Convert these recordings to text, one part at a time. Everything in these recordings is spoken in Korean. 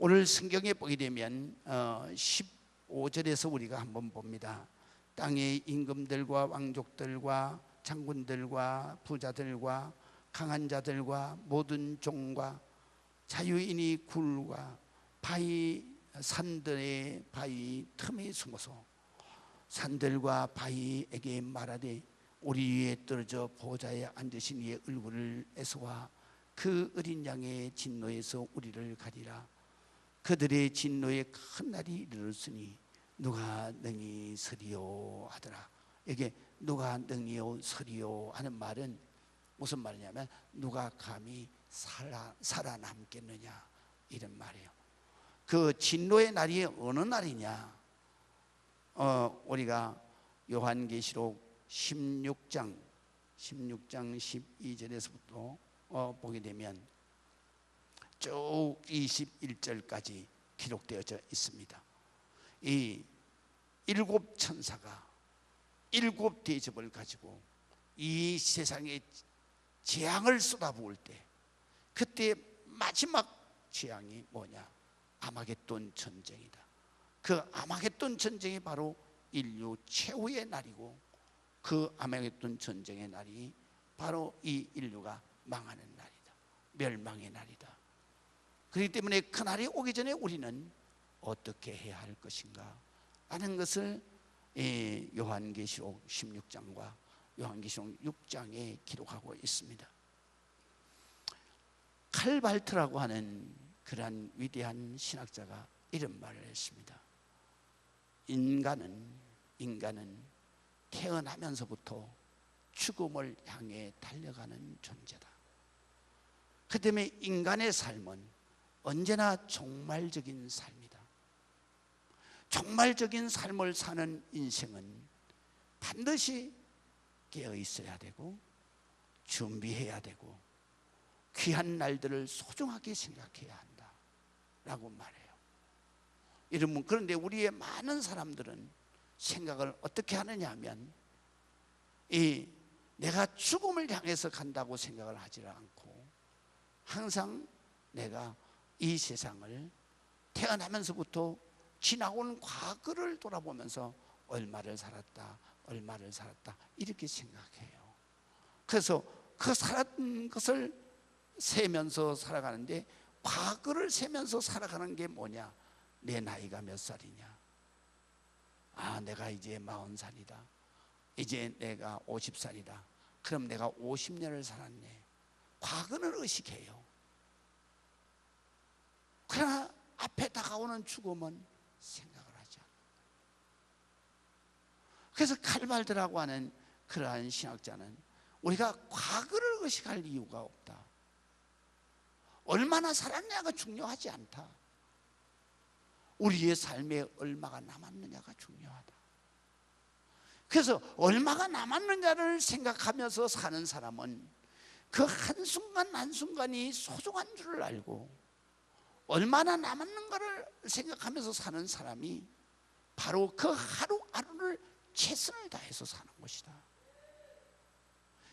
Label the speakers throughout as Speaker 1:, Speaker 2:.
Speaker 1: 오늘 성경에 보게 되면 15절에서 우리가 한번 봅니다. 땅의 임금들과 왕족들과 장군들과 부자들과 강한 자들과 모든 종과 자유인이 굴과 바위 산들의 바위 틈에 숨어서 산들과 바위에게 말하되 우리 위에 떨어져 보좌에 앉으신 이의 얼굴을 에서와 그 어린 양의 진노에서 우리를 가리라. 그들의 진노의 큰 날이 이르렀으니 누가 능히 서리요 하더라. 이게 누가 능히 서리요 하는 말은 무슨 말이냐면 누가 감히 살아남겠느냐 이런 말이에요. 그 진노의 날이 어느 날이냐? 우리가 요한계시록 16장 12절에서부터 보게 되면 쭉 21절까지 기록되어져 있습니다. 이 일곱 천사가 일곱 대접을 가지고 이 세상에 재앙을 쏟아부을 때, 그때 마지막 재앙이 뭐냐? 아마겟돈 전쟁이다. 그 아마겟돈 전쟁이 바로 인류 최후의 날이고, 그 아마겟돈 전쟁의 날이 바로 이 인류가 망하는 날이다. 멸망의 날이다. 그렇기 때문에 그 날이 오기 전에 우리는 어떻게 해야 할 것인가 하는 것을 요한계시록 16장과 요한계시록 6장에 기록하고 있습니다. 칼발트라고 하는 그러한 위대한 신학자가 이런 말을 했습니다. 인간은 태어나면서부터 죽음을 향해 달려가는 존재다. 그 때문에 인간의 삶은 언제나 종말적인 삶이다. 종말적인 삶을 사는 인생은 반드시 깨어 있어야 되고 준비해야 되고 귀한 날들을 소중하게 생각해야 한다 라고 말해요. 여러분, 그런데 우리의 많은 사람들은 생각을 어떻게 하느냐 하면 내가 죽음을 향해서 간다고 생각을 하지 않고 항상 내가 이 세상을 태어나면서부터 지나온 과거를 돌아보면서 얼마를 살았다 이렇게 생각해요. 그래서 그 살았던 것을 세면서 살아가는데, 과거를 세면서 살아가는 게 뭐냐? 내 나이가 몇 살이냐? 내가 이제 40살이다. 이제 내가 50살이다. 그럼 내가 50년을 살았네. 과거는 의식해요. 그러나 앞에 다가오는 죽음은 생각을 하지 않아요. 그래서 칼발트라고 하는 그러한 신학자는 우리가 과거를 의식할 이유가 없다. 얼마나 살았냐가 중요하지 않다. 우리의 삶에 얼마가 남았느냐가 중요하다. 그래서 얼마가 남았느냐를 생각하면서 사는 사람은 그 한순간 한순간이 소중한 줄을 알고, 얼마나 남았는가를 생각하면서 사는 사람이 바로 그 하루하루를 최선을 다해서 사는 것이다.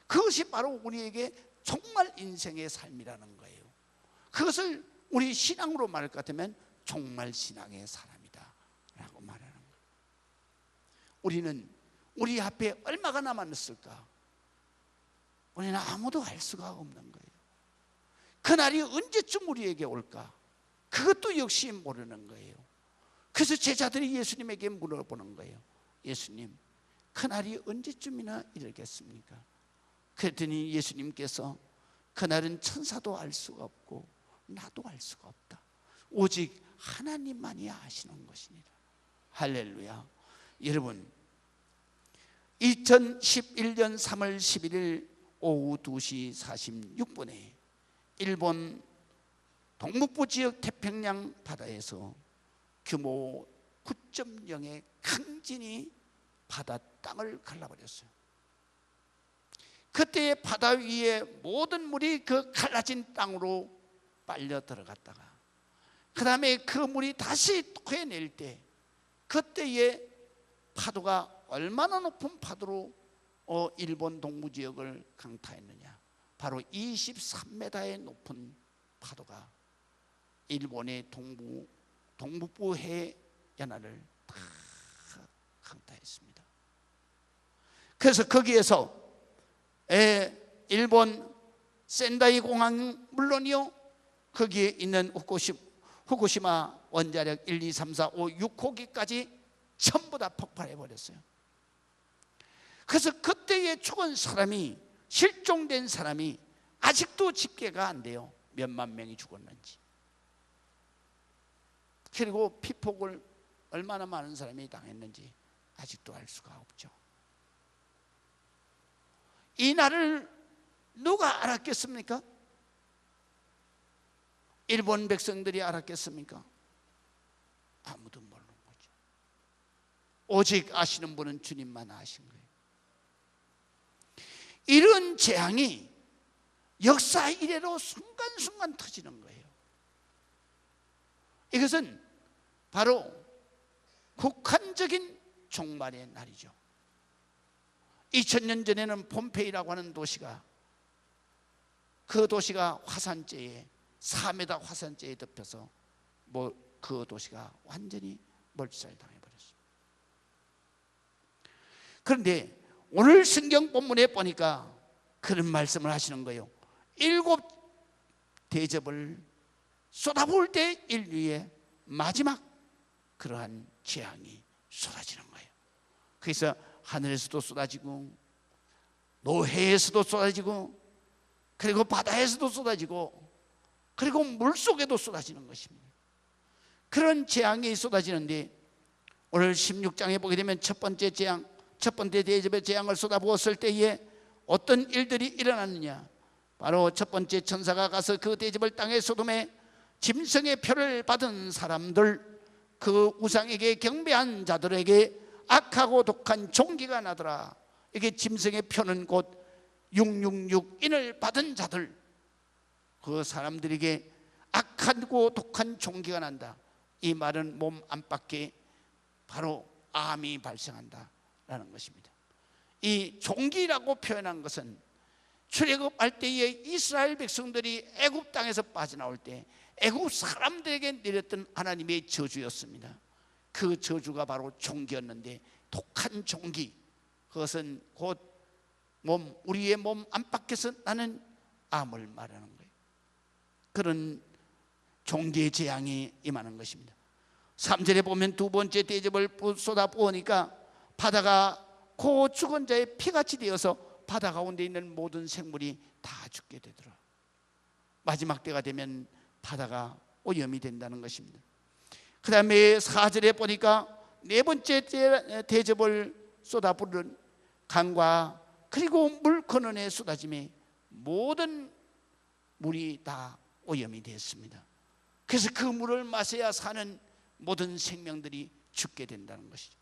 Speaker 1: 그것이 바로 우리에게 정말 인생의 삶이라는 거예요. 그것을 우리 신앙으로 말할 것 같으면 정말 신앙의 사람이다 라고 말하는 거예요. 우리는 우리 앞에 얼마가 남았을까? 우리는 아무도 알 수가 없는 거예요. 그날이 언제쯤 우리에게 올까? 그것도 역시 모르는 거예요. 그래서 제자들이 예수님에게 물어보는 거예요. 예수님, 그날이 언제쯤이나 이르겠습니까? 그랬더니 예수님께서 그날은 천사도 알 수가 없고 나도 알 수가 없다. 오직 하나님만이 아시는 것이니라. 할렐루야. 여러분, 2011년 3월 11일 오후 2시 46분에 일본 동북부 지역 태평양 바다에서 규모 9.0의 강진이 바다 땅을 갈라버렸어요. 그때 바다 위에 모든 물이 그 갈라진 땅으로 빨려 들어갔다가, 그 다음에 그 물이 다시 토해낼 때, 그때의 파도가 얼마나 높은 파도로 일본 동부지역을 강타했느냐? 바로 23m의 높은 파도가 일본의 동북부 해 연안을 다 강타했습니다. 그래서 거기에서 일본 센다이 공항 물론이요, 거기에 있는 후쿠시마 원자력 1, 2, 3, 4, 5, 6호기까지 전부 다 폭발해 버렸어요. 그래서 그때에 죽은 사람이, 실종된 사람이 아직도 집계가 안 돼요. 몇만 명이 죽었는지. 그리고 피폭을 얼마나 많은 사람이 당했는지 아직도 알 수가 없죠. 이 날을 누가 알았겠습니까? 일본 백성들이 알았겠습니까? 아무도 모르는 거죠. 오직 아시는 분은 주님만 아신 거예요. 이런 재앙이 역사 이래로 순간순간 터지는 거예요. 이것은 바로 국한적인 종말의 날이죠. 2000년 전에는 폼페이라고 하는 도시가, 그 도시가 화산재에, 4m 화산재에 덮여서 그 도시가 완전히 몰살당해버렸어요. 그런데 오늘 성경 본문에 보니까 그런 말씀을 하시는 거예요. 7 대접을 쏟아부을 때 인류의 마지막 그러한 재앙이 쏟아지는 거예요. 그래서 하늘에서도 쏟아지고, 노해에서도 쏟아지고, 그리고 바다에서도 쏟아지고, 그리고 물속에도 쏟아지는 것입니다. 그런 재앙이 쏟아지는데, 오늘 16장에 보게 되면 첫 번째 재앙, 첫 번째 대접의 재앙을 쏟아부었을 때에 어떤 일들이 일어났느냐. 바로 첫 번째 천사가 가서 그 대접을 땅에 쏟음에 짐승의 표를 받은 사람들, 그 우상에게 경배한 자들에게 악하고 독한 종기가 나더라. 이게 짐승의 표는 곧 666인을 받은 자들, 그 사람들에게 악하고 독한 종기가 난다. 이 말은 몸 안팎에 바로 암이 발생한다 라는 것입니다. 이 종기라고 표현한 것은 출애굽할 때에 이스라엘 백성들이 애굽 땅에서 빠져나올 때 애굽 사람들에게 내렸던 하나님의 저주였습니다. 그 저주가 바로 종기였는데, 독한 종기, 그것은 곧 우리의 몸 안팎에서 나는 암을 말하는 거예요. 그런 종기의 재앙이 임하는 것입니다. 3절에 보면 두 번째 대접을 쏟아 부으니까 바다가 그 죽은 자의 피같이 되어서 바다 가운데 있는 모든 생물이 다 죽게 되더라. 마지막 때가 되면 바다가 오염이 된다는 것입니다. 그 다음에 4절에 보니까 네 번째 대접을 쏟아 부른 강과 그리고 물 근원에 쏟아짐에 모든 물이 다 오염이 됐습니다. 그래서 그 물을 마셔야 사는 모든 생명들이 죽게 된다는 것이죠.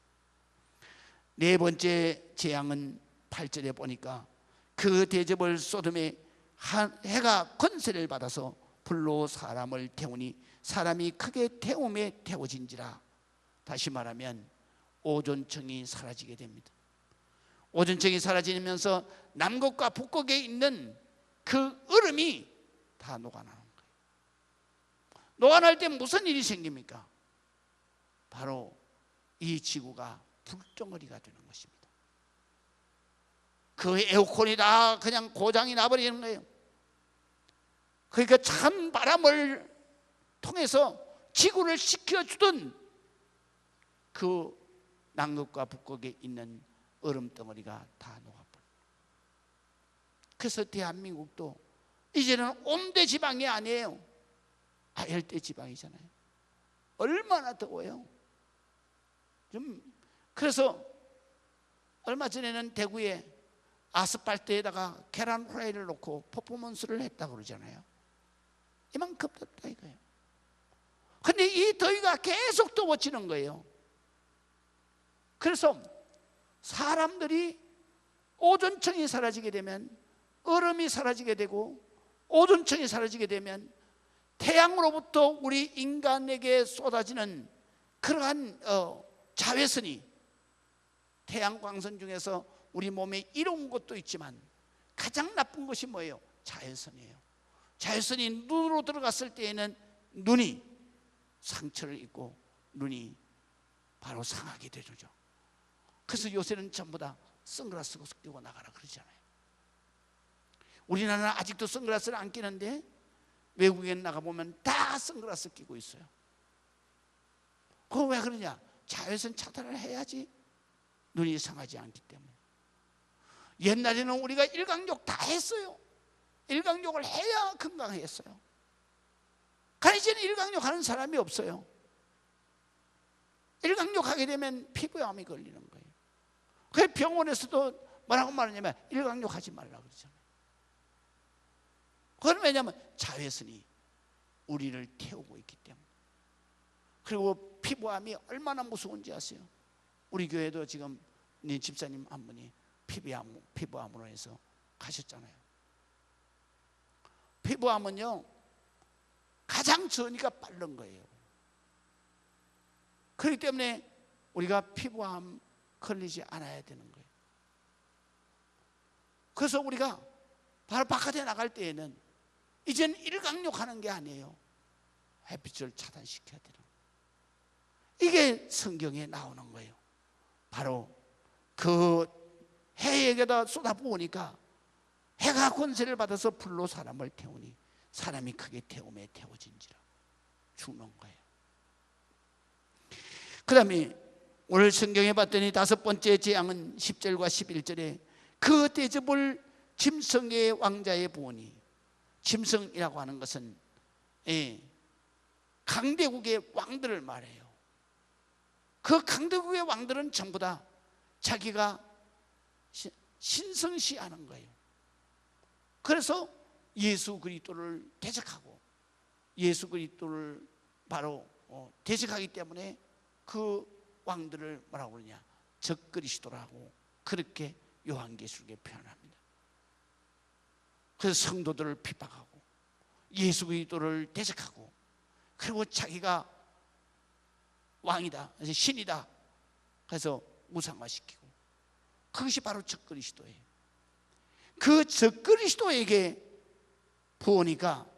Speaker 1: 네 번째 재앙은 8절에 보니까 그 대접을 쏟음에 해가 권세를 받아서 불로 사람을 태우니 사람이 크게 태움에 태워진지라. 다시 말하면 오존층이 사라지게 됩니다. 오존층이 사라지면서 남극과 북극에 있는 그 얼음이 다 녹아나는 거예요. 녹아날 때 무슨 일이 생깁니까? 바로 이 지구가 불덩어리가 되는 것입니다. 그 에어컨이 다 그냥 고장이 나버리는 거예요. 그러니까 찬 바람을 통해서 지구를 식혀주던 그 남극과 북극에 있는 얼음 덩어리가 다 녹아버려요. 그래서 대한민국도 이제는 온대 지방이 아니에요. 열대 지방이잖아요. 얼마나 더워요. 그래서 얼마 전에는 대구에 아스팔트에다가 계란 후라이를 놓고 퍼포먼스를 했다고 그러잖아요. 이만큼 덥다 이거예요. 근데 이 더위가 계속 더워지는 거예요. 그래서 사람들이 오존층이 사라지게 되면, 얼음이 사라지게 되고 오존층이 사라지게 되면 태양으로부터 우리 인간에게 쏟아지는 그러한 자외선이, 태양광선 중에서 우리 몸에 이로운 것도 있지만 가장 나쁜 것이 뭐예요? 자외선이에요. 자외선이 눈으로 들어갔을 때에는 눈이 상처를 입고 눈이 바로 상하게 되죠. 그래서 요새는 전부 다 선글라스 끼고 나가라 그러잖아요. 우리나라는 아직도 선글라스를 안 끼는데 외국에 나가보면 다 선글라스 끼고 있어요. 그거 왜 그러냐? 자외선 차단을 해야지 눈이 상하지 않기 때문에. 옛날에는 우리가 일광욕 다 했어요. 일광욕을 해야 건강했어요. 그러나 이제는 일광욕 하는 사람이 없어요. 일광욕 하게 되면 피부암이 걸리는 거예요. 그래서 병원에서도 뭐라고 말하냐면 일광욕 하지 말라고 그러잖아요. 그건 왜냐하면 자외선이 우리를 태우고 있기 때문에. 그리고 피부암이 얼마나 무서운지 아세요? 우리 교회도 지금 집사님 한 분이 피부암으로 해서 가셨잖아요. 피부암은요 가장 전이가 빠른 거예요. 그렇기 때문에 우리가 피부암 걸리지 않아야 되는 거예요. 그래서 우리가 바로 바깥에 나갈 때에는 이제는 일광욕 하는 게 아니에요. 햇빛을 차단시켜야 되는 거예요. 이게 성경에 나오는 거예요. 바로 그 해에게다 쏟아부으니까 해가 권세를 받아서 불로 사람을 태우니 사람이 크게 태움에 태워진지라 죽는 거예요. 그 다음에 오늘 성경에 봤더니 5번째 재앙은 10절과 11절에 그 대접을 짐승의 왕자에 부으니, 짐승이라고 하는 것은 강대국의 왕들을 말해요. 그 강대국의 왕들은 전부 다 자기가 신성시하는 거예요. 그래서 예수 그리스도를 대적하고 예수 그리스도를 바로 대적하기 때문에 그 왕들을 뭐라고 그러냐, 적그리스도라고 그렇게 요한계시록에 표현합니다. 그래서 성도들을 핍박하고 예수 그리스도를 대적하고 그리고 자기가 왕이다, 신이다, 그래서 우상화시키고, 그것이 바로 적그리스도예요. 그 적그리스도에게 부으니까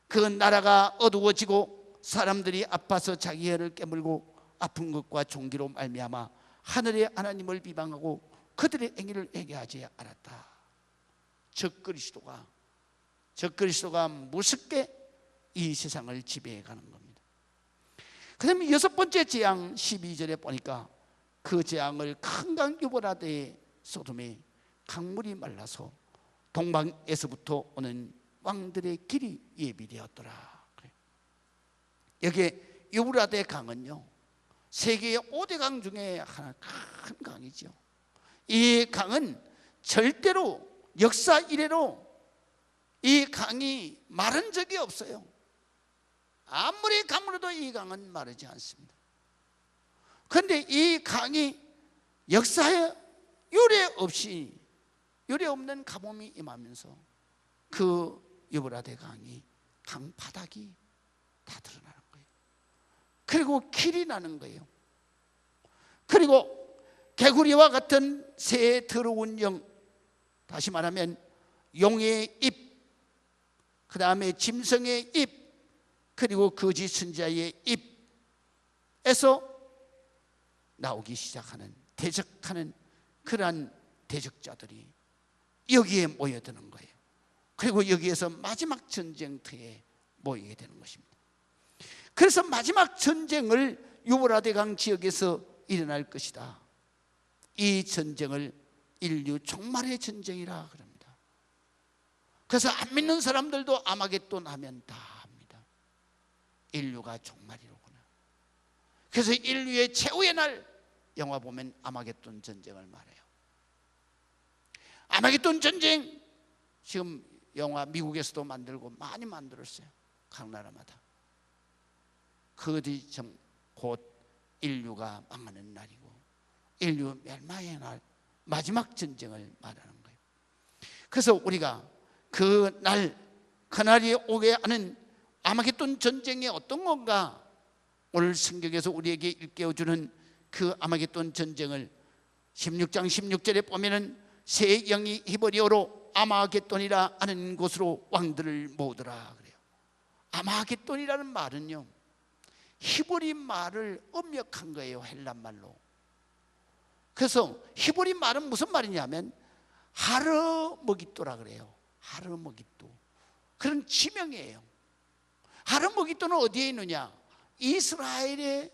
Speaker 1: 그 나라가 어두워지고 사람들이 아파서 자기 혀를 깨물고 아픈 것과 종기로 말미암아 하늘의 하나님을 비방하고 그들의 행위를 회개하지 않았다. 적그리스도가 무섭게 이 세상을 지배해가는 겁니다. 그 다음에 6번째 재앙 12절에 보니까 그 재앙을 큰 강 유브라데의 소돔에 강물이 말라서 동방에서부터 오는 왕들의 길이 예비되었더라. 여기에 유브라데 강은요 세계의 5대 강 중에 하나 큰 강이죠. 이 강은 절대로 역사 이래로 이 강이 마른 적이 없어요. 아무리 가물어도 이 강은 마르지 않습니다. 그런데 이 강이 역사에 유례 없는 가뭄이 임하면서 그 유브라데 강이 강 바닥이 다 드러나는 거예요. 그리고 길이 나는 거예요. 그리고 개구리와 같은 새의 더러운 영, 다시 말하면 용의 입, 그 다음에 짐승의 입, 그리고 거짓 선지자의 입에서 나오기 시작하는 대적하는 그러한 대적자들이 여기에 모여드는 거예요. 그리고 여기에서 마지막 전쟁터에 모이게 되는 것입니다. 그래서 마지막 전쟁을 유브라데강 지역에서 일어날 것이다. 이 전쟁을 인류 종말의 전쟁이라 그럽니다. 그래서 안 믿는 사람들도 아마겟돈 하면 다 합니다. 인류가 종말이로구나. 그래서 인류의 최후의 날, 영화 보면 아마겟돈 전쟁을 말해요. 아마겟돈 전쟁 지금 영화 미국에서도 만들고 많이 만들었어요. 각 나라마다. 그 뒤 곧 인류가 망하는 날이고 인류 멸망의 날, 마지막 전쟁을 말하는 거예요. 그래서 우리가 그날이 오게 하는 아마겟돈 전쟁이 어떤 건가, 오늘 성경에서 우리에게 일깨워주는 그 아마겟돈 전쟁을 16장 16절에 보면은 새 영이 히브리어로 아마겟돈이라 하는 곳으로 왕들을 모으더라 그래요. 아마겟돈이라는 말은요, 히브리 말을 음역한 거예요, 헬란 말로. 그래서 히브리 말은 무슨 말이냐면 하르머깃도라 그래요. 하르머깃도. 그런 지명이에요. 하르머깃도는 어디에 있느냐? 이스라엘의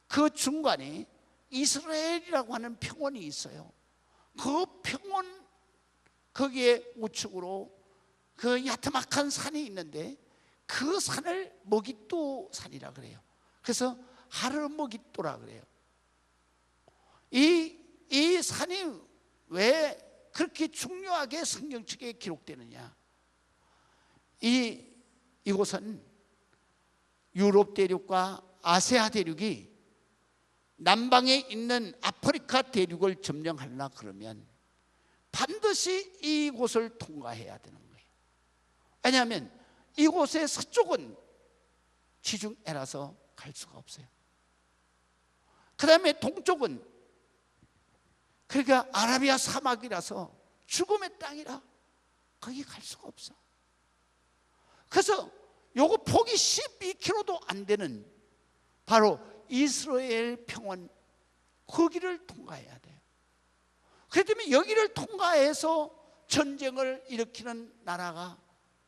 Speaker 1: 그 중간에 이스라엘이라고 하는 평원이 있어요. 그 평원, 거기에 우측으로 그 야트막한 산이 있는데 그 산을 머깃도 산이라 그래요. 그래서 하르머깃도라 그래요. 이 산이 왜 그렇게 중요하게 성경책에 기록되느냐? 이곳은 유럽 대륙과 아시아 대륙이 남방에 있는 아프리카 대륙을 점령하려나 그러면 반드시 이곳을 통과해야 되는 거예요. 왜냐하면 이곳의 서쪽은 지중해라서 갈 수가 없어요. 그 다음에 동쪽은 그러니까 아라비아 사막이라서 죽음의 땅이라 거기 갈 수가 없어. 그래서 요거 폭이 12km도 안 되는 바로 이스라엘 평원, 거기를 통과해야 돼요. 그렇기 때문에 여기를 통과해서 전쟁을 일으키는 나라가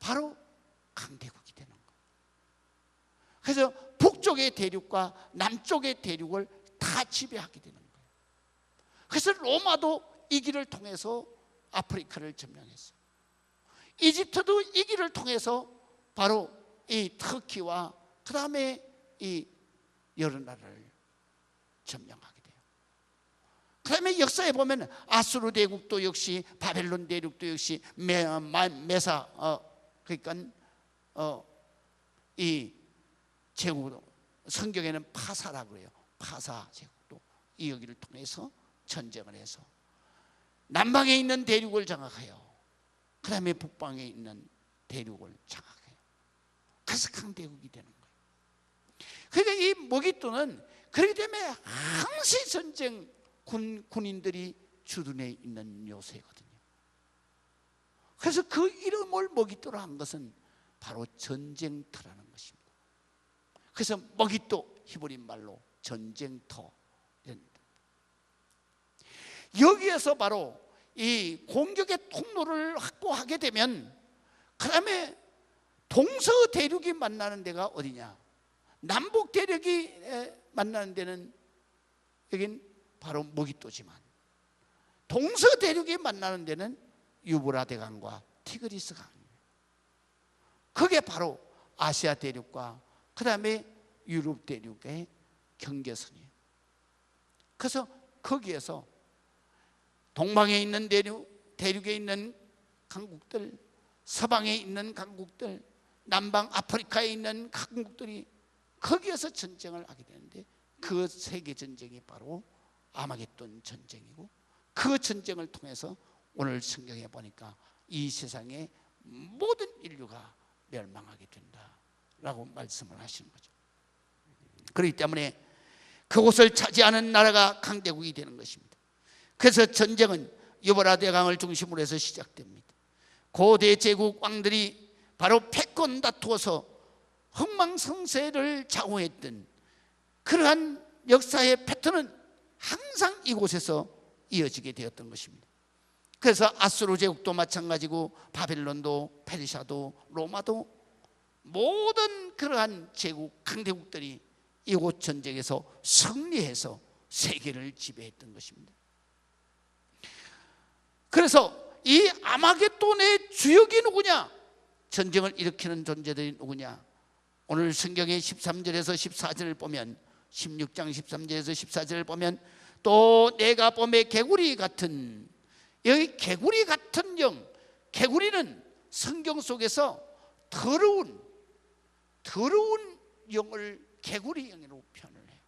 Speaker 1: 바로 강대국이 되는 거예요. 그래서 북쪽의 대륙과 남쪽의 대륙을 다 지배하게 되는 거예요. 그래서 로마도 이 길을 통해서 아프리카를 점령했어요. 이집트도 이 길을 통해서 바로 이 터키와 그 다음에 이 여러 나라를 점령하게 돼요. 그 다음에 역사에 보면 아수르 대국도 역시, 바벨론 대륙도 역시, 메사 그러니까 이 제국도 성경에는 파사라고 해요. 파사 제국도 이 여기를 통해서 전쟁을 해서 남방에 있는 대륙을 장악해요. 그 다음에 북방에 있는 대륙을 장악해요. 그래서 강대국이 되는 거예요. 그러니까 이 머깃도는 그렇기 때문에 항시 전쟁 군인들이 주둔해 있는 요새거든요. 그래서 그 이름을 머깃도로 한 것은 바로 전쟁터라는 것입니다. 그래서 머깃도 히브리 말로 전쟁터. 여기에서 바로 이 공격의 통로를 확보하게 되면 그 다음에 동서대륙이 만나는 데가 어디냐? 남북대륙이 만나는 데는 여긴 바로 머깃도지만 동서대륙이 만나는 데는 유브라데 강과 티그리스 강입니다. 그게 바로 아시아 대륙과 그 다음에 유럽 대륙의 경계선이에요. 그래서 거기에서 동방에 있는 대륙에 있는 강국들, 서방에 있는 강국들, 남방 아프리카에 있는 강국들이 거기에서 전쟁을 하게 되는데 그 세계 전쟁이 바로 아마겟돈 전쟁이고 그 전쟁을 통해서 오늘 성경에 보니까 이 세상의 모든 인류가 멸망하게 된다라고 말씀을 하시는 거죠. 그렇기 때문에 그곳을 차지하는 나라가 강대국이 되는 것입니다. 그래서 전쟁은 유브라데 강을 중심으로 해서 시작됩니다. 고대 제국 왕들이 바로 패권 다투어서 흥망성쇠를 좌우했던 그러한 역사의 패턴은 항상 이곳에서 이어지게 되었던 것입니다. 그래서 아수르 제국도 마찬가지고 바벨론도 페르시아도 로마도 모든 그러한 제국 강대국들이 이곳 전쟁에서 승리해서 세계를 지배했던 것입니다. 그래서 이 아마겟돈의 주역이 누구냐? 전쟁을 일으키는 존재들이 누구냐? 오늘 성경의 13절에서 14절을 보면 16장 13절에서 14절을 보면 또 내가 봄에 개구리 같은, 여기 개구리 같은 영, 개구리는 성경 속에서 더러운 영을 개구리 영으로 표현을 해요.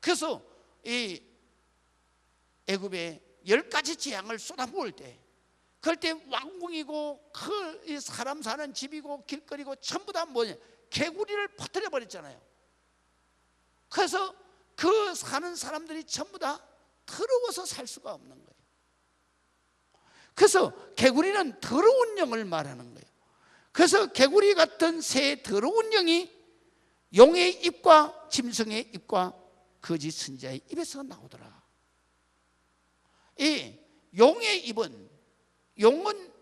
Speaker 1: 그래서 이 애굽의 10가지 재앙을 쏟아부을 때 그럴 때 왕궁이고 그 사람 사는 집이고 길거리고 전부 다 뭐냐? 개구리를 퍼뜨려 버렸잖아요. 그래서 그 사는 사람들이 전부 다 더러워서 살 수가 없는 거예요. 그래서 개구리는 더러운 영을 말하는 거예요. 그래서 개구리 같은 새 더러운 영이 용의 입과 짐승의 입과 거짓 선지자의 입에서 나오더라. 이 용의 입은, 용은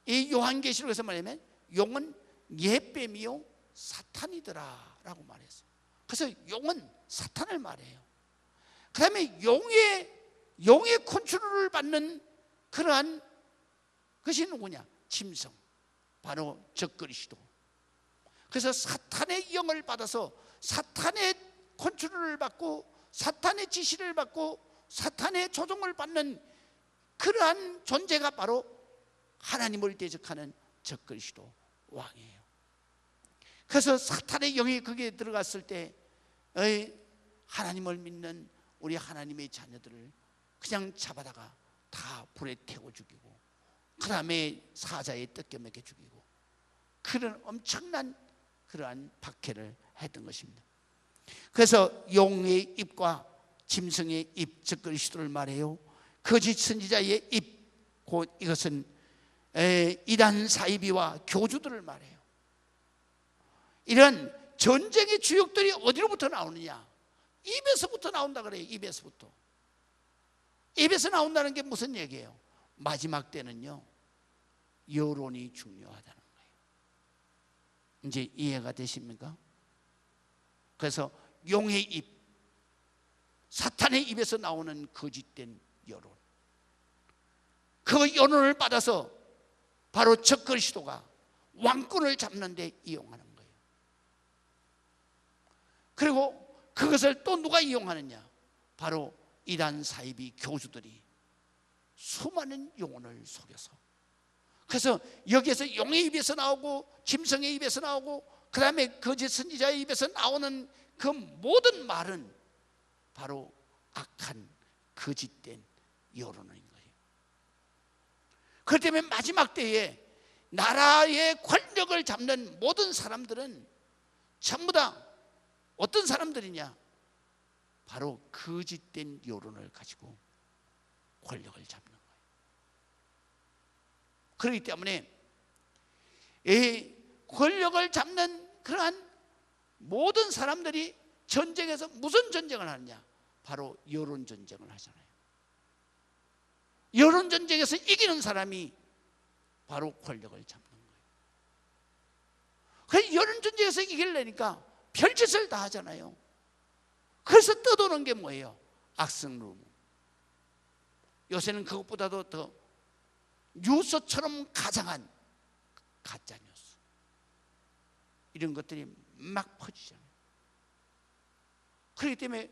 Speaker 1: 이 요한계시록에서 말하면 용은 예뱀이요 사탄이더라 라고 말했어요. 그래서 용은 사탄을 말해요. 그 다음에 용의 컨트롤을 받는 그러한 것이 누구냐? 짐승, 바로 적그리스도. 그래서 사탄의 영을 받아서 사탄의 컨트롤을 받고 사탄의 지시를 받고 사탄의 조종을 받는 그러한 존재가 바로 하나님을 대적하는 적그리스도 왕이에요. 그래서 사탄의 영이 거기에 들어갔을 때 하나님을 믿는 우리 하나님의 자녀들을 그냥 잡아다가 다 불에 태워 죽이고 그 다음에 사자에 뜯겨먹여 죽이고 그런 엄청난 그러한 박해를 했던 것입니다. 그래서 용의 입과 짐승의 입, 즉 그리스도를 말해요. 거짓 선지자의 입, 곧 이것은 이단 사이비와 교주들을 말해요. 이런 전쟁의 주역들이 어디로부터 나오느냐? 입에서부터 나온다 그래요. 입에서부터. 입에서 나온다는 게 무슨 얘기예요? 마지막 때는요, 여론이 중요하다는 거예요. 이제 이해가 되십니까? 그래서 용의 입, 사탄의 입에서 나오는 거짓된 여론, 그 여론을 받아서 바로 적그리스도가 왕권을 잡는 데 이용하는 거예요. 그리고 그것을 또 누가 이용하느냐? 바로 이단 사이비 교주들이 수많은 영혼을 속여서, 그래서 여기에서 용의 입에서 나오고 짐승의 입에서 나오고 그 다음에 거짓 선지자의 입에서 나오는 그 모든 말은 바로 악한 거짓된 여론인 거예요. 그렇기 때문에 마지막 때에 나라의 권력을 잡는 모든 사람들은 전부 다 어떤 사람들이냐? 바로 거짓된 여론을 가지고 권력을 잡는 거예요. 그렇기 때문에 이 권력을 잡는 그러한 모든 사람들이 전쟁에서 무슨 전쟁을 하느냐? 바로 여론 전쟁을 하잖아요. 여론 전쟁에서 이기는 사람이 바로 권력을 잡는 거예요. 그래서 여론 전쟁에서 이기려니까 별짓을 다 하잖아요. 그래서 떠도는 게 뭐예요? 악성루머. 요새는 그것보다도 더 뉴스처럼 가장한 가짜뉴스, 이런 것들이 막 퍼지잖아요. 그렇기 때문에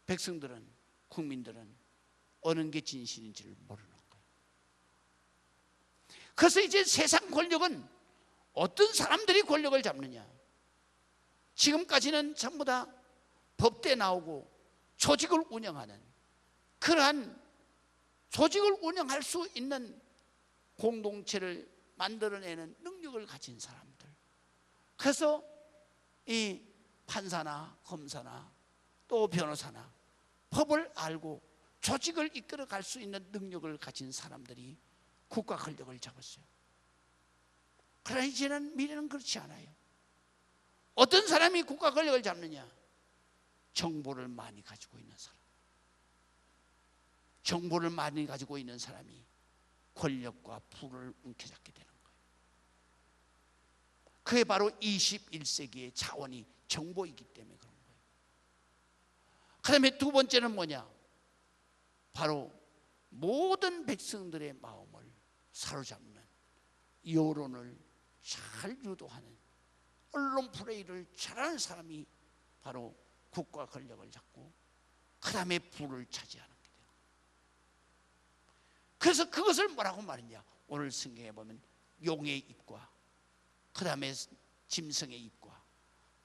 Speaker 1: 백성들은, 국민들은 어느 게 진실인지를 모르는 거예요. 그래서 이제 세상 권력은 어떤 사람들이 권력을 잡느냐? 지금까지는 전부 다 법대 나오고 조직을 운영하는, 그러한 조직을 운영할 수 있는 공동체를 만들어내는 능력을 가진 사람들, 그래서 이 판사나 검사나 또 변호사나 법을 알고 조직을 이끌어 갈 수 있는 능력을 가진 사람들이 국가 권력을 잡았어요. 그러나 이제는 미래는 그렇지 않아요. 어떤 사람이 국가 권력을 잡느냐? 정보를 많이 가지고 있는 사람. 정보를 많이 가지고 있는 사람이 권력과 부를 움켜잡게 되는 거예요. 그게 바로 21세기의 자원이 정보이기 때문에 그런 거예요. 그 다음에 두 번째는 뭐냐? 바로 모든 백성들의 마음을 사로잡는 여론을 잘 유도하는 언론 플레이를 잘하는 사람이 바로 국가 권력을 잡고 그 다음에 부를 차지하는 게 돼요. 그래서 그것을 뭐라고 말했냐? 오늘 성경에 보면 용의 입과 그 다음에 짐승의 입과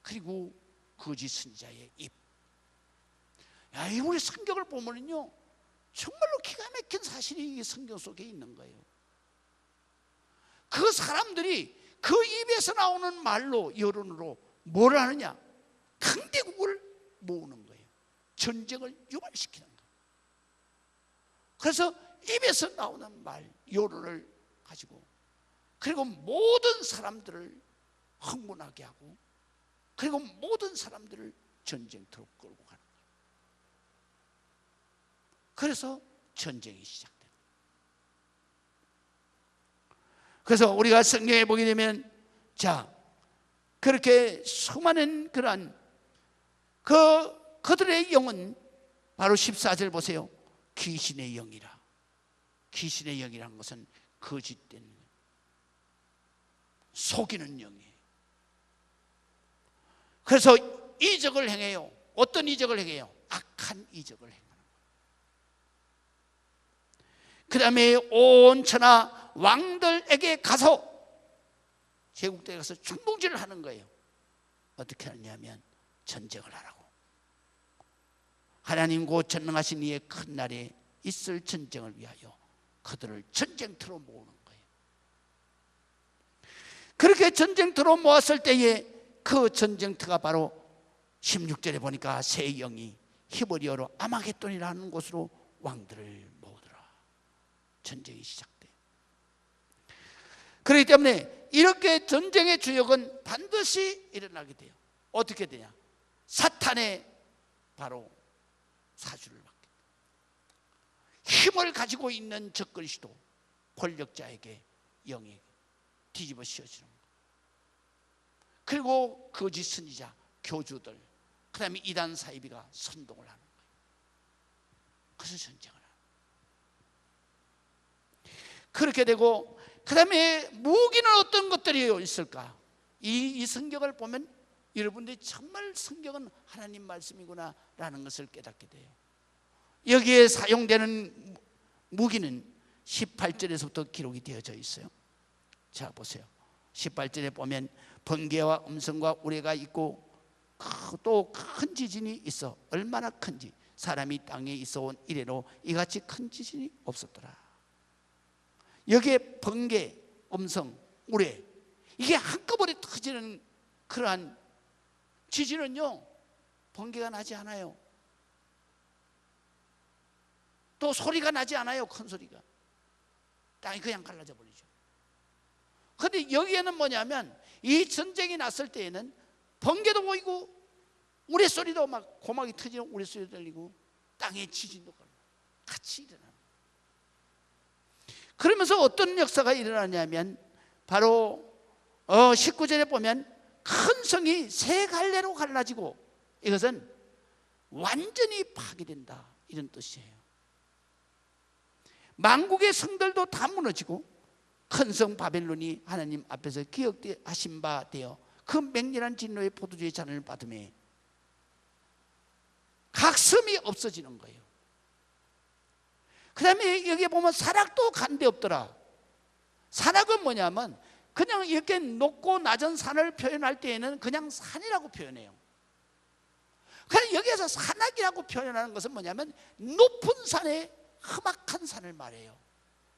Speaker 1: 그리고 거짓 선지자의 입. 야, 우리 성경을 보면요, 정말로 기가 막힌 사실이 성경 속에 있는 거예요. 그 사람들이 그 입에서 나오는 말로, 여론으로 뭘 하느냐? 강대국을 모으는 거예요. 전쟁을 유발시키는 거예요. 그래서 입에서 나오는 말, 여론을 가지고 그리고 모든 사람들을 흥분하게 하고, 그리고 모든 사람들을 전쟁터로 끌고 가는 거예요. 그래서 전쟁이 시작돼요. 그래서 우리가 성경에 보게 되면, 자, 그렇게 수많은 그러한 그들의 영은 바로 14절 보세요. 귀신의 영이라. 귀신의 영이라는 것은 거짓된, 속이는 영이에요. 그래서 이적을 행해요. 어떤 이적을 행해요? 악한 이적을 행하는 거예요. 그 다음에 온 천하 왕들에게 가서, 제국대에 가서 충동질을 하는 거예요. 어떻게 하느냐면 전쟁을 하라고. 하나님 곧 전능하신 이의 큰 날에 있을 전쟁을 위하여 그들을 전쟁터로 모으는 거예요. 그렇게 전쟁터로 모았을 때에 그 전쟁터가 바로 16절에 보니까 새 영이 히브리어로 아마겟돈이라는 곳으로 왕들을 모으더라. 전쟁이 시작돼. 그렇기 때문에 이렇게 전쟁의 주역은 반드시 일어나게 돼요. 어떻게 되냐? 사탄의 바로 사주를 받게 돼요. 힘을 가지고 있는 적그리스도 권력자에게 영이 뒤집어 씌워지는 거예요. 그리고 거짓 선지자, 교주들, 그 다음에 이단 사이비가 선동을 하는 거예요. 그래서 전쟁을 하는 거예요. 그렇게 되고, 그 다음에 무기는 어떤 것들이 있을까? 이 성경을 보면 여러분들이 정말 성경은 하나님 말씀이구나 라는 것을 깨닫게 돼요. 여기에 사용되는 무기는 18절에서부터 기록이 되어져 있어요. 자, 보세요. 18절에 보면 번개와 음성과 우레가 있고, 또 큰 지진이 있어. 얼마나 큰지, 사람이 땅에 있어 온 이래로 이같이 큰 지진이 없었더라. 여기에 번개, 음성, 우레, 이게 한꺼번에 터지는 그러한 지진은요, 번개가 나지 않아요. 또 소리가 나지 않아요. 큰 소리가. 땅이 그냥 갈라져 버리죠. 그런데 여기에는 뭐냐면, 이 전쟁이 났을 때에는 번개도 보이고 우레소리도 막 고막이 터지는 우레소리도 들리고 땅의 지진도 같이 일어나는 거예요. 그러면서 어떤 역사가 일어나냐면, 바로 19절에 보면 큰 성이 세 갈래로 갈라지고, 이것은 완전히 파괴된다, 이런 뜻이에요. 만국의 성들도 다 무너지고 큰 성 바벨론이 하나님 앞에서 기억하신 바 되어 그 맹렬한 진노의 포도주의 잔을 받음에 각 섬이 없어지는 거예요. 그 다음에 여기에 보면 산악도 간데 없더라. 산악은 뭐냐면 그냥 이렇게 높고 낮은 산을 표현할 때에는 그냥 산이라고 표현해요. 그래서 여기에서 산악이라고 표현하는 것은 뭐냐면 높은 산에 험악한 산을 말해요.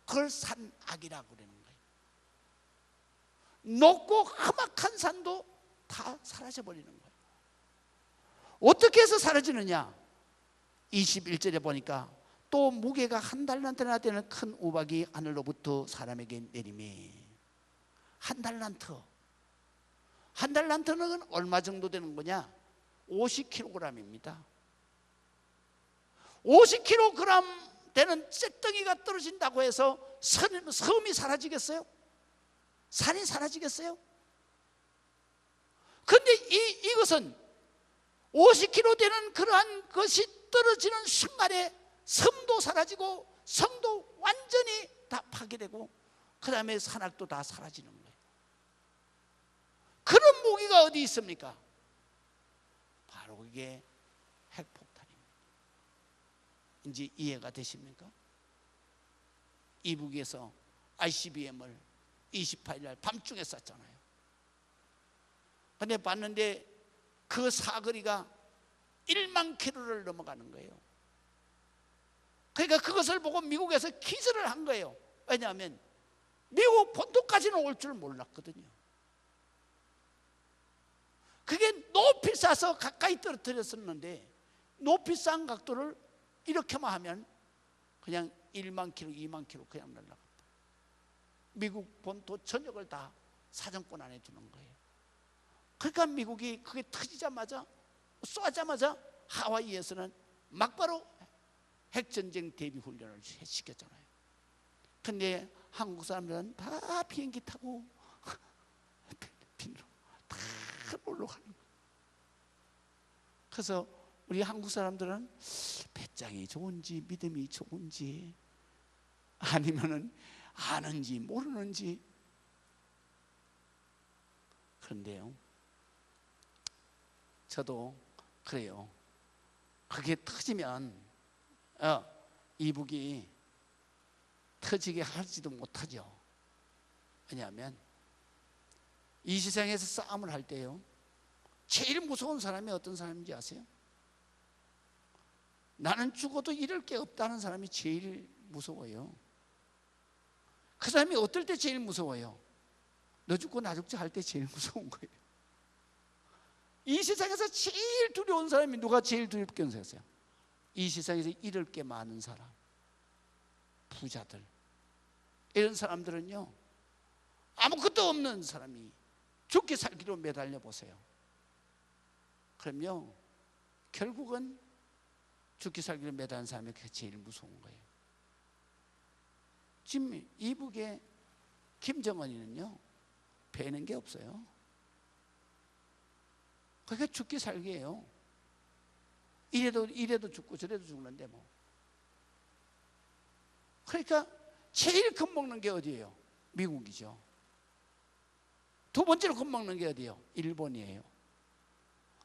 Speaker 1: 그걸 산악이라고 그러는 거예요. 높고 험악한 산도 다 사라져 버리는 거예요. 어떻게 해서 사라지느냐? 21절에 보니까 또 무게가 한 달란트나 되는 큰 우박이 하늘로부터 사람에게 내리매. 한 달란트. 한 달란트는 얼마 정도 되는 거냐? 50kg입니다. 50kg 되는 쇳덩이가 떨어진다고 해서 섬이 사라지겠어요? 산이 사라지겠어요? 그런데 이것은 50kg 되는 그러한 것이 떨어지는 순간에 섬도 사라지고 성도 완전히 다 파괴되고, 그 다음에 산악도 다 사라지는 거예요. 그런 무기가 어디 있습니까? 바로 이게 핵폭탄입니다. 이제 이해가 되십니까? 이북에서 ICBM을 28일 날 밤중에 쐈잖아요. 근데 봤는데 그 사거리가 1만 킬로를 넘어가는 거예요. 그러니까 그것을 보고 미국에서 기절을 한 거예요. 왜냐하면 미국 본토까지는 올 줄 몰랐거든요. 그게 높이 쏴서 가까이 떨어뜨렸었는데, 높이 싼 각도를 이렇게만 하면 그냥 1만 킬로, 2만 킬로 그냥 날아갔다. 미국 본토 전역을 다 사정권 안에 두는 거예요. 그러니까 미국이 그게 터지자마자, 쏘자마자 하와이에서는 막바로 핵전쟁 대비 훈련을 시켰잖아요. 근데 한국 사람들은 다 비행기 타고 필리핀으로 다 올라가는 거예요. 그래서 우리 한국 사람들은 배짱이 좋은지 믿음이 좋은지 아니면은 아는지 모르는지. 그런데요, 저도 그래요. 그게 터지면 이북이 터지게 하지도 못하죠. 왜냐하면 이 세상에서 싸움을 할 때요, 제일 무서운 사람이 어떤 사람인지 아세요? 나는 죽어도 잃을 게 없다는 사람이 제일 무서워요. 그 사람이 어떨 때 제일 무서워요? 너 죽고 나 죽자 할 때 제일 무서운 거예요. 이 세상에서 제일 두려운 사람이 누가 제일 두렵게 생각하세요? 이 세상에서 잃을 게 많은 사람, 부자들, 이런 사람들은요, 아무것도 없는 사람이 죽기 살기로 매달려 보세요. 그럼요, 결국은 죽기 살기로 매달린 사람이 그게 제일 무서운 거예요. 지금 이북의 김정은이는요, 배는 게 없어요. 그게 죽기 살기예요. 이래도 죽고 저래도 죽는데 뭐. 그러니까 제일 겁먹는 게 어디예요? 미국이죠. 두 번째로 겁먹는 게 어디예요? 일본이에요.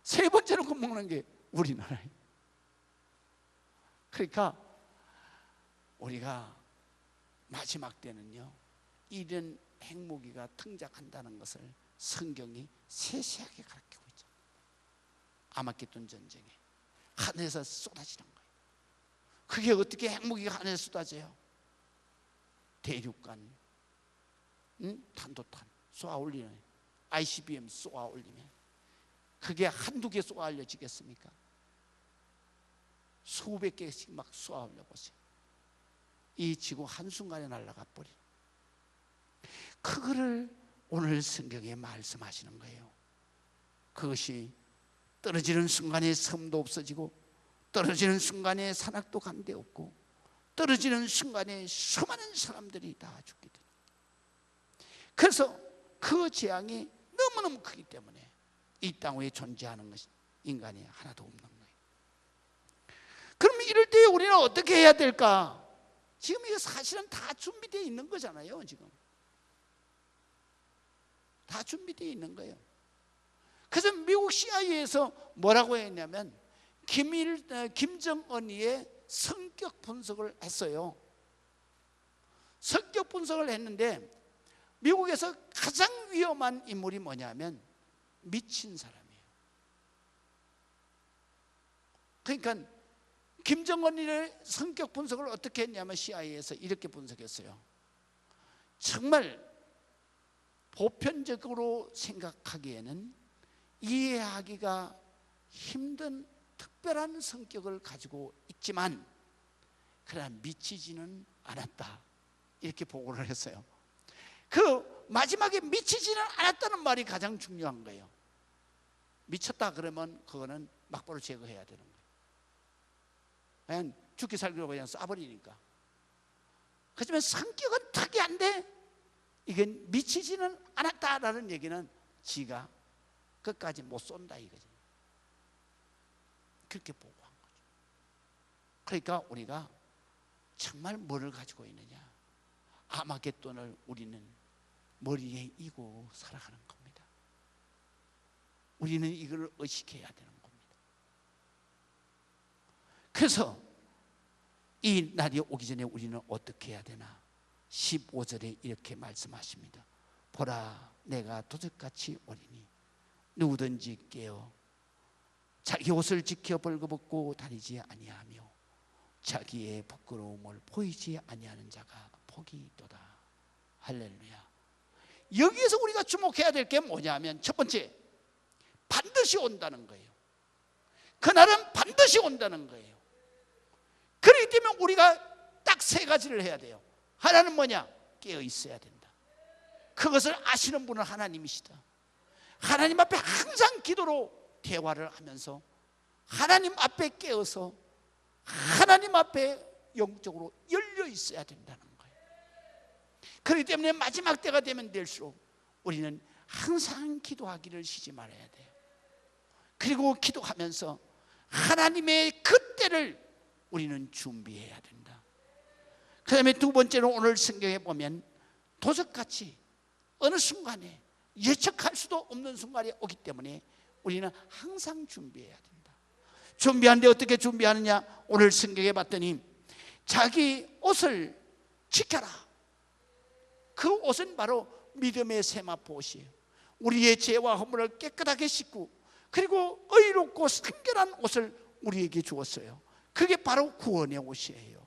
Speaker 1: 세 번째로 겁먹는 게 우리나라예요. 그러니까 우리가 마지막 때는요, 이런 핵무기가 등장한다는 것을 성경이 세세하게 가르치고 있죠. 아마겟돈 전쟁에 하늘에서 쏟아지는 거예요. 그게 어떻게 핵무기가 하늘에서 쏟아져요? 대륙간 탄도탄 쏘아 올리는, ICBM 쏘아 올리면 그게 한두 개 쏘아 올려지겠습니까? 수백 개씩 막 쏘아 올려보세요. 이 지구 한순간에 날아가 버린, 그거를 오늘 성경에 말씀하시는 거예요. 그것이 떨어지는 순간에 섬도 없어지고, 떨어지는 순간에 산악도 간데 없고, 떨어지는 순간에 수많은 사람들이 다 죽게 됩니다. 그래서 그 재앙이 너무너무 크기 때문에 이 땅 위에 존재하는 것이 인간이 하나도 없는 거예요. 그럼 이럴 때 우리는 어떻게 해야 될까? 지금 이거 사실은 다 준비되어 있는 거잖아요. 지금 다 준비되어 있는 거예요. 그래서 미국 CIA에서 뭐라고 했냐면, 김정은이의 성격 분석을 했어요. 성격 분석을 했는데 미국에서 가장 위험한 인물이 뭐냐면 미친 사람이에요. 그러니까 김정은이의 성격 분석을 어떻게 했냐면 CIA에서 이렇게 분석했어요. 정말 보편적으로 생각하기에는 이해하기가 힘든 특별한 성격을 가지고 있지만 그러나 미치지는 않았다, 이렇게 보고를 했어요. 그 마지막에 미치지는 않았다는 말이 가장 중요한 거예요. 미쳤다 그러면 그거는 막바로 제거해야 되는 거예요. 그냥 죽기 살기로 그냥 쏴버리니까. 하지만 성격은 특이한데 이건 미치지는 않았다라는 얘기는 지가 끝까지 못 쏜다 이거죠. 그렇게 보고한 거죠. 그러니까 우리가 정말 뭐를 가지고 있느냐? 아마겟돈을 우리는 머리에 이고 살아가는 겁니다. 우리는 이걸 의식해야 되는 겁니다. 그래서 이 날이 오기 전에 우리는 어떻게 해야 되나? 15절에 이렇게 말씀하십니다. 보라, 내가 도적같이 오리니 누구든지 깨어 자기 옷을 지켜 벌거벗고 다니지 아니하며 자기의 부끄러움을 보이지 아니하는 자가 복이 있도다. 할렐루야. 여기에서 우리가 주목해야 될 게 뭐냐면, 첫 번째, 반드시 온다는 거예요. 그날은 반드시 온다는 거예요. 그렇기 때문에 우리가 딱 세 가지를 해야 돼요. 하나는 뭐냐? 깨어 있어야 된다. 그것을 아시는 분은 하나님이시다. 하나님 앞에 항상 기도로 대화를 하면서 하나님 앞에 깨어서 하나님 앞에 영적으로 열려 있어야 된다는 거예요. 그렇기 때문에 마지막 때가 되면 될수록 우리는 항상 기도하기를 쉬지 말아야 돼요. 그리고 기도하면서 하나님의 그 때를 우리는 준비해야 된다. 그 다음에 두 번째로 오늘 성경에 보면 도적같이 어느 순간에 예측할 수도 없는 순간이 오기 때문에 우리는 항상 준비해야 된다. 준비하는데 어떻게 준비하느냐? 오늘 성경에 봤더니 자기 옷을 지켜라. 그 옷은 바로 믿음의 세마포옷이에요. 우리의 죄와 허물을 깨끗하게 씻고 그리고 의롭고 성결한 옷을 우리에게 주었어요. 그게 바로 구원의 옷이에요.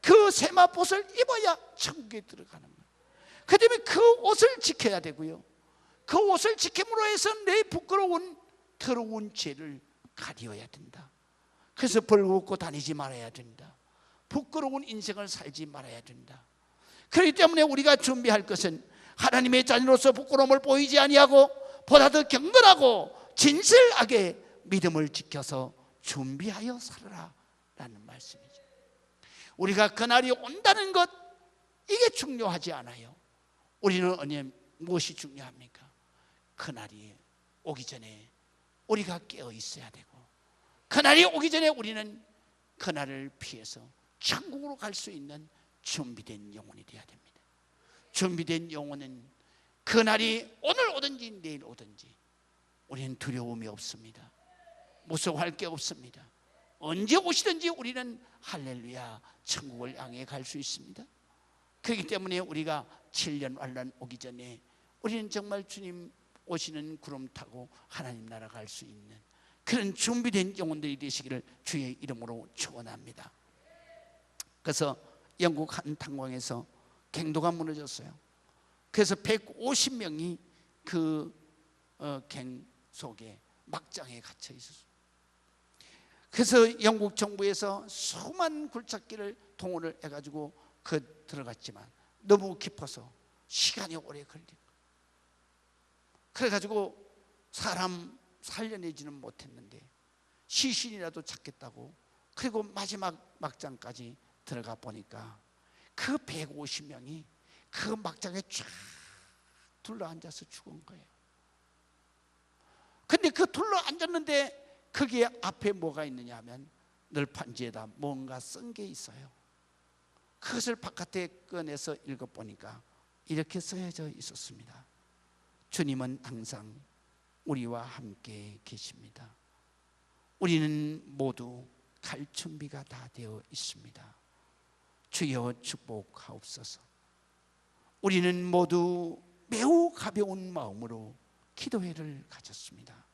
Speaker 1: 그 세마포옷을 입어야 천국에 들어가는 거예요. 그 때문에 그 옷을 지켜야 되고요, 그 옷을 지킴으로 해서 내 부끄러운 더러운 죄를 가리어야 된다. 그래서 벌겋고 다니지 말아야 된다. 부끄러운 인생을 살지 말아야 된다. 그렇기 때문에 우리가 준비할 것은 하나님의 자녀로서 부끄러움을 보이지 아니하고 보다 더 경건하고 진실하게 믿음을 지켜서 준비하여 살아라 라는 말씀이죠. 우리가 그날이 온다는 것, 이게 중요하지 않아요. 우리는 무엇이 중요합니까? 그날이 오기 전에 우리가 깨어 있어야 되고, 그날이 오기 전에 우리는 그날을 피해서 천국으로 갈 수 있는 준비된 영혼이 되어야 됩니다. 준비된 영혼은 그날이 오늘 오든지 내일 오든지 우리는 두려움이 없습니다. 무서워할 게 없습니다. 언제 오시든지 우리는 할렐루야 천국을 향해 갈 수 있습니다. 그렇기 때문에 우리가 7년 환난 오기 전에 우리는 정말 주님 오시는 구름 타고 하나님 나라 갈 수 있는 그런 준비된 영혼들이 되시기를 주의 이름으로 축원합니다. 그래서 영국 한 탄광에서 갱도가 무너졌어요. 그래서 150명이 그 갱 속에 막장에 갇혀 있었어요. 그래서 영국 정부에서 수많은 굴착기를 동원을 해가지고 들어갔지만 너무 깊어서 시간이 오래 걸리고, 그래가지고 사람 살려내지는 못했는데 시신이라도 찾겠다고, 그리고 마지막 막장까지 들어가 보니까 그 150명이 그 막장에 쫙 둘러앉아서 죽은 거예요. 근데 그 둘러앉았는데 거기에 앞에 뭐가 있느냐 하면 널판지에다 뭔가 쓴 게 있어요. 그것을 바깥에 꺼내서 읽어보니까 이렇게 써져 있었습니다. 주님은 항상 우리와 함께 계십니다. 우리는 모두 갈 준비가 다 되어 있습니다. 주여 축복하옵소서. 우리는 모두 매우 가벼운 마음으로 기도회를 가졌습니다.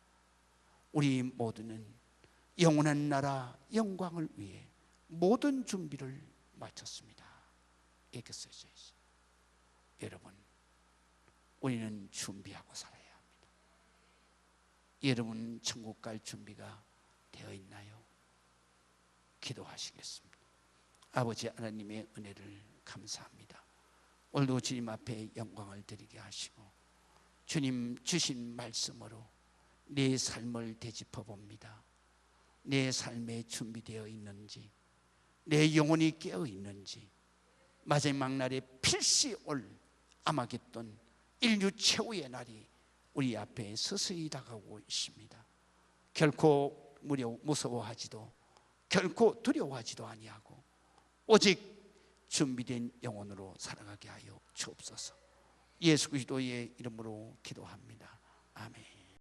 Speaker 1: 우리 모두는 영원한 나라 영광을 위해 모든 준비를 마쳤습니다. 이렇게 써져 있어요. 여러분, 우리는 준비하고 살아야 합니다. 여러분 천국 갈 준비가 되어 있나요? 기도하시겠습니다. 아버지 하나님의 은혜를 감사합니다. 오늘도 주님 앞에 영광을 드리게 하시고 주님 주신 말씀으로 내 삶을 되짚어 봅니다. 내 삶에 준비되어 있는지, 내 영혼이 깨어 있는지, 마지막 날에 필시 올 아마겟돈 인류 최후의 날이 우리 앞에 서서히 다가오고 있습니다. 결코 무서워하지도 결코 두려워하지도 아니하고 오직 준비된 영혼으로 살아가게 하여 주옵소서. 예수 그리스도의 이름으로 기도합니다. 아멘.